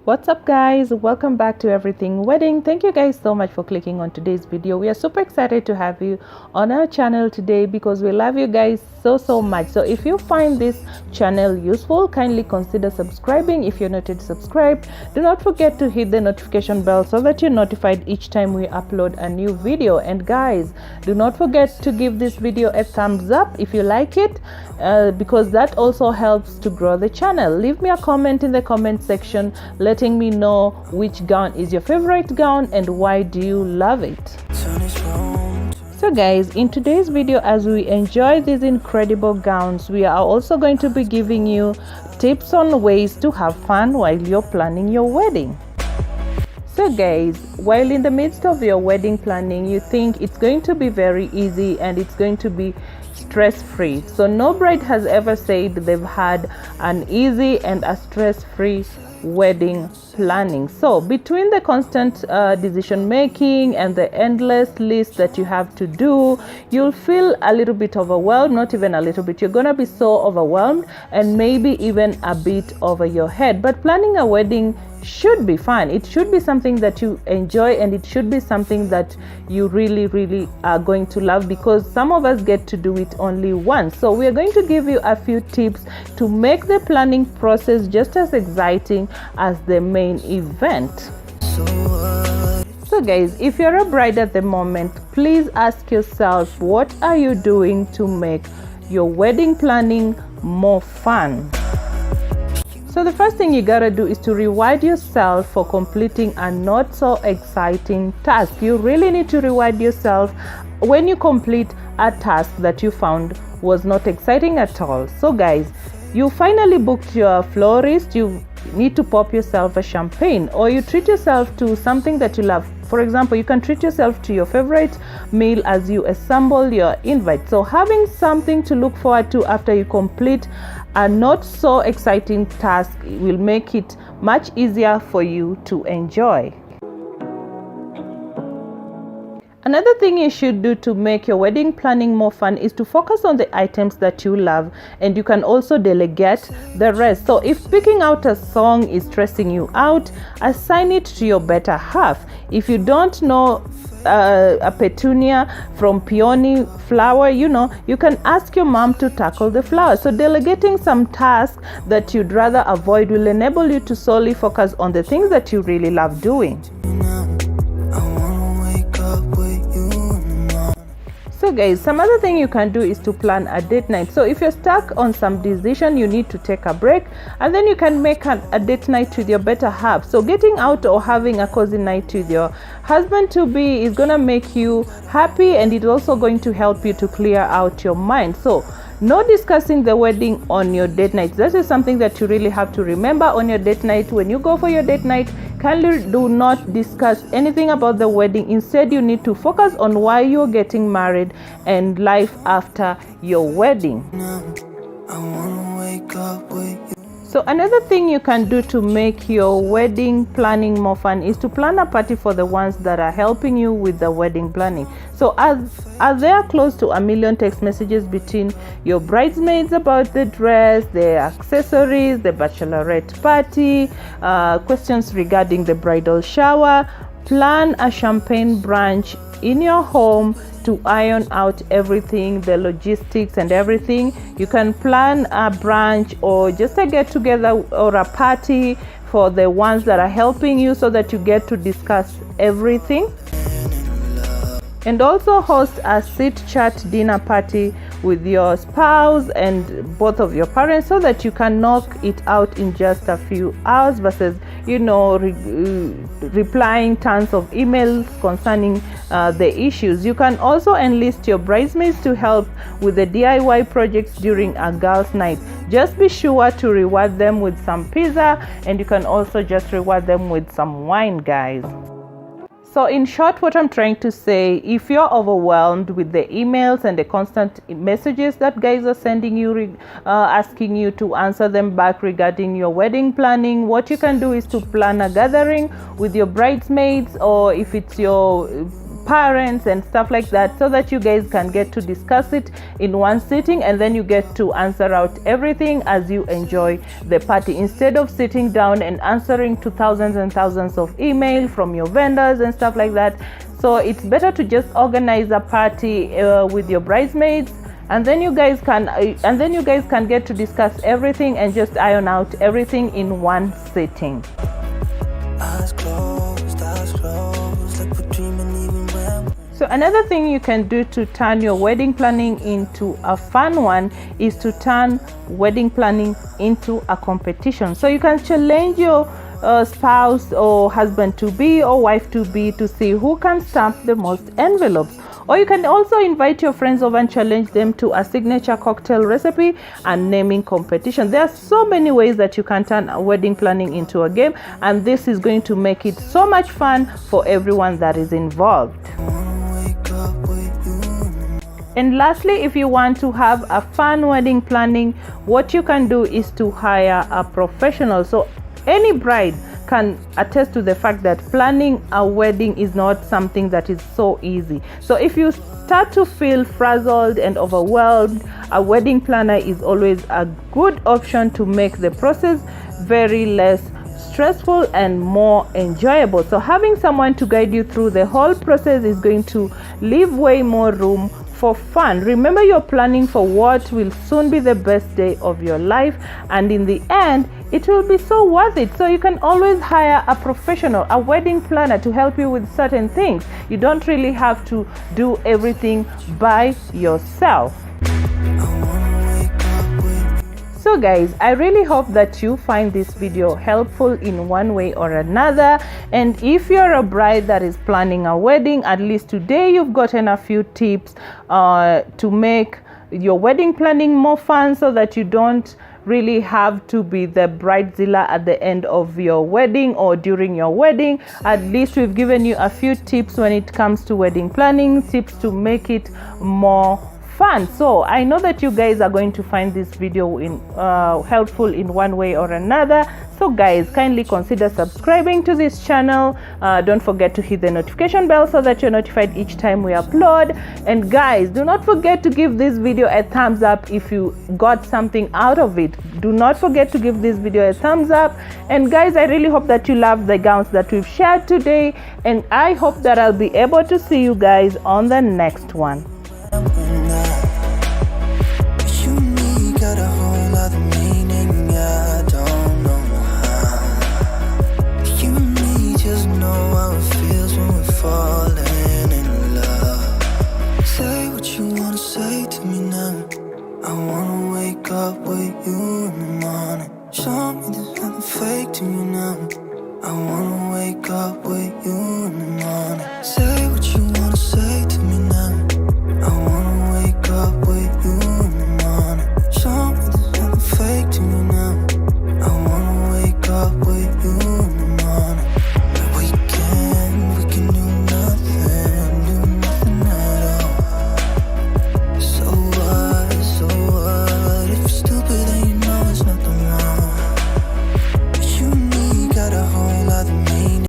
What's up guys, welcome back to Everything Wedding. Thank you guys so much for clicking on today's video. We are super excited to have you on our channel today because we love you guys so much. So if you find this channel useful, kindly consider subscribing. If you're not yet subscribed, do not forget to hit the notification bell so that you're notified each time we upload a new video. And guys, do not forget to give this video a thumbs up if you like it, because that also helps to grow the channel. Leave me a comment in the comment section letting me know which gown is your favorite gown and why do you love it. So guys, in today's video, as we enjoy these incredible gowns, we are also going to be giving you tips on ways to have fun while you're planning your wedding. So guys, while in the midst of your wedding planning, you think it's going to be very easy and it's going to be stress-free. So no bride has ever said they've had an easy and a stress-free wedding planning. So between the constant decision making and the endless list that you have to do, you'll feel a little bit overwhelmed. Not even a little bit, you're gonna be so overwhelmed and maybe even a bit over your head. But planning a wedding should be fun. It should be something that you enjoy, and it should be something that you really are going to love, because some of us get to do it only once. So we are going to give you a few tips to make the planning process just as exciting as the main event. So guys, if you're a bride at the moment, please ask yourself, what are you doing to make your wedding planning more fun? So the first thing you gotta do is to reward yourself for completing a not so exciting task. You really need to reward yourself when you complete a task that you found was not exciting at all. So guys, you finally booked your florist, you need to pop yourself a champagne, or you treat yourself to something that you love. For example, you can treat yourself to your favorite meal as you assemble your invite. So having something to look forward to after you complete a not so exciting task will make it much easier for you to enjoy. Another thing you should do to make your wedding planning more fun is to focus on the items that you love, and you can also delegate the rest. So if picking out a song is stressing you out, assign it to your better half. If you don't know a petunia from peony flower, you can ask your mom to tackle the flower. So delegating some tasks that you'd rather avoid will enable you to solely focus on the things that you really love doing. So guys, some other thing you can do is to plan a date night. So if you're stuck on some decision, you need to take a break, and then you can make a date night with your better half. So getting out or having a cozy night with your husband to be is gonna make you happy, and it's also going to help you to clear out your mind. So no discussing the wedding on your date night. That is something that you really have to remember on your date night. When you go for your date night, kindly do not discuss anything about the wedding. Instead, you need to focus on why you're getting married and life after your wedding. I wanna wake up with you. So another thing you can do to make your wedding planning more fun is to plan a party for the ones that are helping you with the wedding planning. So as there are close to 1 million text messages between your bridesmaids about the dress, the accessories, the bachelorette party, questions regarding the bridal shower, plan a champagne brunch in your home to iron out everything, the logistics and everything. You can plan a brunch or just a get together or a party for the ones that are helping you, so that you get to discuss everything. And also host a sit chat dinner party with your spouse and both of your parents, so that you can knock it out in just a few hours versus replying tons of emails concerning the issues. You can also enlist your bridesmaids to help with the DIY projects during a girls' night. Just be sure to reward them with some pizza, and you can also just reward them with some wine, guys. So in short, what I'm trying to say, if you're overwhelmed with the emails and the constant messages that guys are sending you, asking you to answer them back regarding your wedding planning, what you can do is to plan a gathering with your bridesmaids, or if it's your parents and stuff like that, so that you guys can get to discuss it in one sitting, and then you get to answer out everything as you enjoy the party, instead of sitting down and answering to thousands and thousands of email from your vendors and stuff like that. So it's better to just organize a party with your bridesmaids, and then you guys can get to discuss everything and just iron out everything in one sitting. So another thing you can do to turn your wedding planning into a fun one is to turn wedding planning into a competition. So you can challenge your spouse or husband to be or wife to be to see who can stamp the most envelopes. Or you can also invite your friends over and challenge them to a signature cocktail recipe and naming competition. There are so many ways that you can turn a wedding planning into a game, and this is going to make it so much fun for everyone that is involved. And lastly, if you want to have a fun wedding planning, what you can do is to hire a professional. So any bride can attest to the fact that planning a wedding is not something that is so easy. So if you start to feel frazzled and overwhelmed, a wedding planner is always a good option to make the process very less stressful and more enjoyable. So having someone to guide you through the whole process is going to leave way more room for fun. Remember, you're planning for what will soon be the best day of your life, and in the end it will be so worth it. So you can always hire a professional, a wedding planner, to help you with certain things. You don't really have to do everything by yourself. So guys, I really hope that you find this video helpful in one way or another. And if you're a bride that is planning a wedding, at least today you've gotten a few tips to make your wedding planning more fun, so that you don't really have to be the bridezilla at the end of your wedding or during your wedding. At least we've given you a few tips when it comes to wedding planning, tips to make it more fun. So I know that you guys are going to find this video helpful in one way or another. So guys, kindly consider subscribing to this channel. Don't forget to hit the notification bell so that you're notified each time we upload. And guys, do not forget to give this video a thumbs up if you got something out of it. Do not forget to give this video a thumbs up. And guys, I really hope that you love the gowns that we've shared today, and I hope that I'll be able to see you guys on the next one.